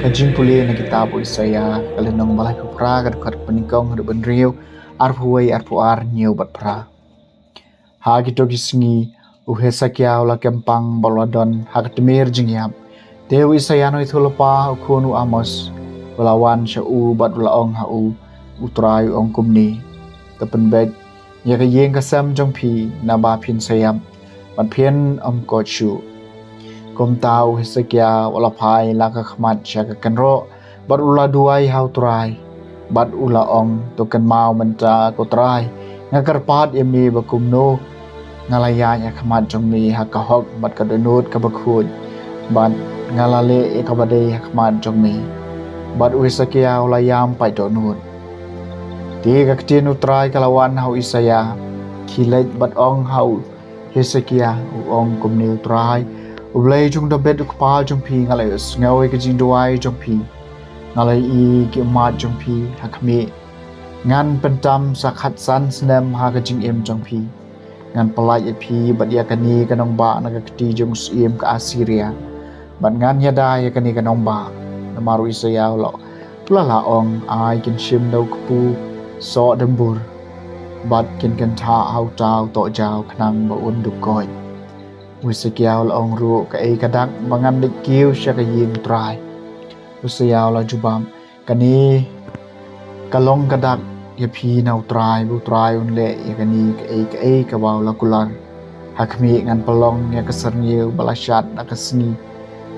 Kajing puli na kitab Isaya kalenong balay pra kat panikong hadu benriu arpuai arpuar niu bat pra. Ha gitu kisngi uhesakya ula kempang balwadon ha katemir jingyam. Dewi Isaya no itu lepa ukunu amos ulawan syau bat ulaong hau utrai ong kumni. Tepen bed ya kayeng kasam jong pi na ba pin sayam bat pien kochu. Kum tahu Hezekia wala pai laka khmat syaka kenro bat ula duai hau trai bat ula ong token mau menta ko trai ngakar pat yemi bakum no ngalaya nya khmat jong mi hakahok bat kadunut kabakhud bat ngalale ekabade khmat jong mi bat Hezekia wala yam pai donut ti kaktin utrai kalawan hau Isaya kilet bat ong hau Hezekia ong kumni utrai Ulay jung dabet ukpal jung pi ngalay ngawi ke jing duai jung pi ngalay I ki mat jung pi hakmi ngan pentam sakhat san snem ha ke jing em jung pi ngan pelai pi bat ya kani kanong ba naga keti jung sim ke Asiria bat ngan yada ya kani kanong ba namaru Isaya lo tulala ong ai kin shim dau kpu so dembur bat kin kan tha hau tau to jau khnang ba un dukoi Usikiaw la ong ru ka ay kadak mangan dikiw siya kayim try. Usiyaw la jubam kani kalong kadak ya pi naw try bu try unle ya kani ka ay kawaw la kular. Hakmi ngan palong ya kasarniw balasyat na kasni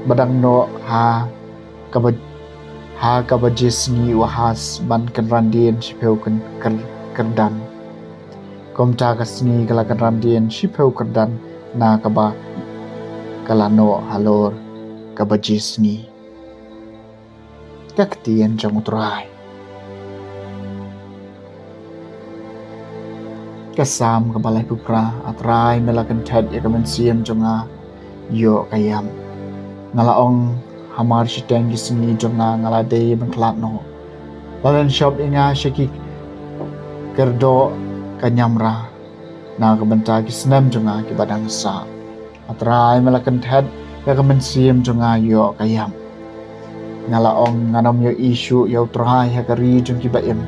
badang no ha kabajis ni wahas ban kanrandin sipew kerdan. Komta kasni kala kanrandin sipew kerdan na kaba kalano halor kabajis ni kaktian jang utray kasam kabalay pupra atray melakan tad ya kaman siyam jonga yo kayam ngalaong hamar siteng gisni jonga ngalade bangklat no lalan shop inga syaki kerdo kanyamra na kabanta kisnam jonga ki badang sa atrai melakan tad ya kamen sim jonga yo kayam ngalaong nganom yo isu yo trai ha kari jong ki baim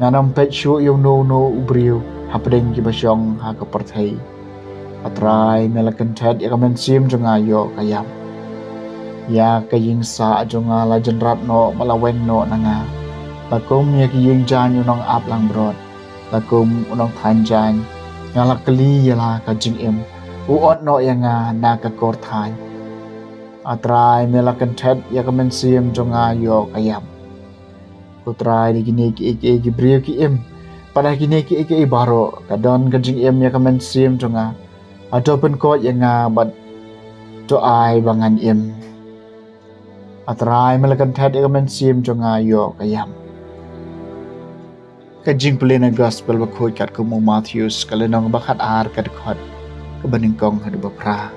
nganom pet shu yo no ubriu hapdeng ki basyong ha ka parthai atrai melakan tad ya kamen sim jonga yo kayam ya kaying sa jonga la jenrat no malaweng no nanga lakum ya ki ying jan yo nong ap lang brod lakum unong than jan ngalak kali yala ka jing em uot no yang na ka kor thai atrai melakan tad ya kamen sim jonga yo kayam utrai di gini ki brio ki em pada gini ki baro kadon ka jing em ya kamen sim jonga adopen ko yang bat to ai bangan em atrai melakan tad ya kamen sim jonga yo kayam Kajing pelina gospel bakhoi kat kumu Matthews kalenong bakat ar kat khot kebaningkong hadu bapra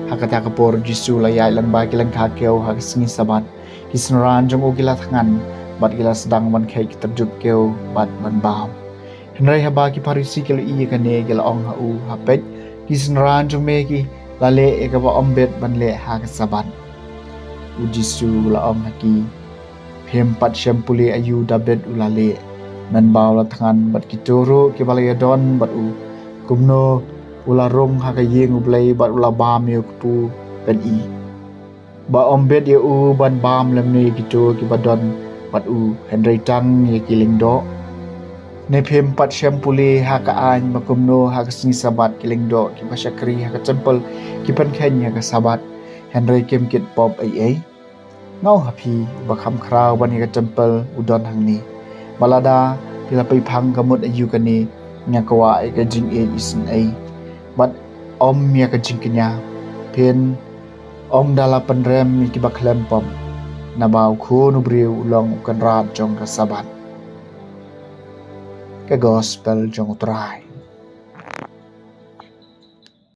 hakata kapor jisu layai lan ba kilang kakeo hak singi sabat kisnaran jong ugila thangan bat gila sedang man kai terjup keo bat man bam henrai haba ki parisi kelo I kane gila ong hau hapet kisnaran jong meki lale e ka ba ombet ban le hak sabat ujisu la ong haki Hempat syampuli ayu dabet ulale men baula tangan bat kitoro ki balaya don bat u kumno ularong hakayeng ublay bat ula bam yo kupu ben I ba ombet ye u ban bam lemne kito ki badon bat u henry tang ye kiling do ne hempat syampuli hakaan makumno hakasni sabat kiling do ki basyakri hakatempel ki pan kenya ka sabat henry kem kit pop ai ngau hapi bakam krau bani ka tempel udon hang ni balada pila pai phang kamut ayu kani nya kawa ai ka jing e isin ai bat om ya ka jing kenya pen om dala penrem ki baklem pom na bau khun ubriu long kan rat jong ka sabat ka gospel jong utrai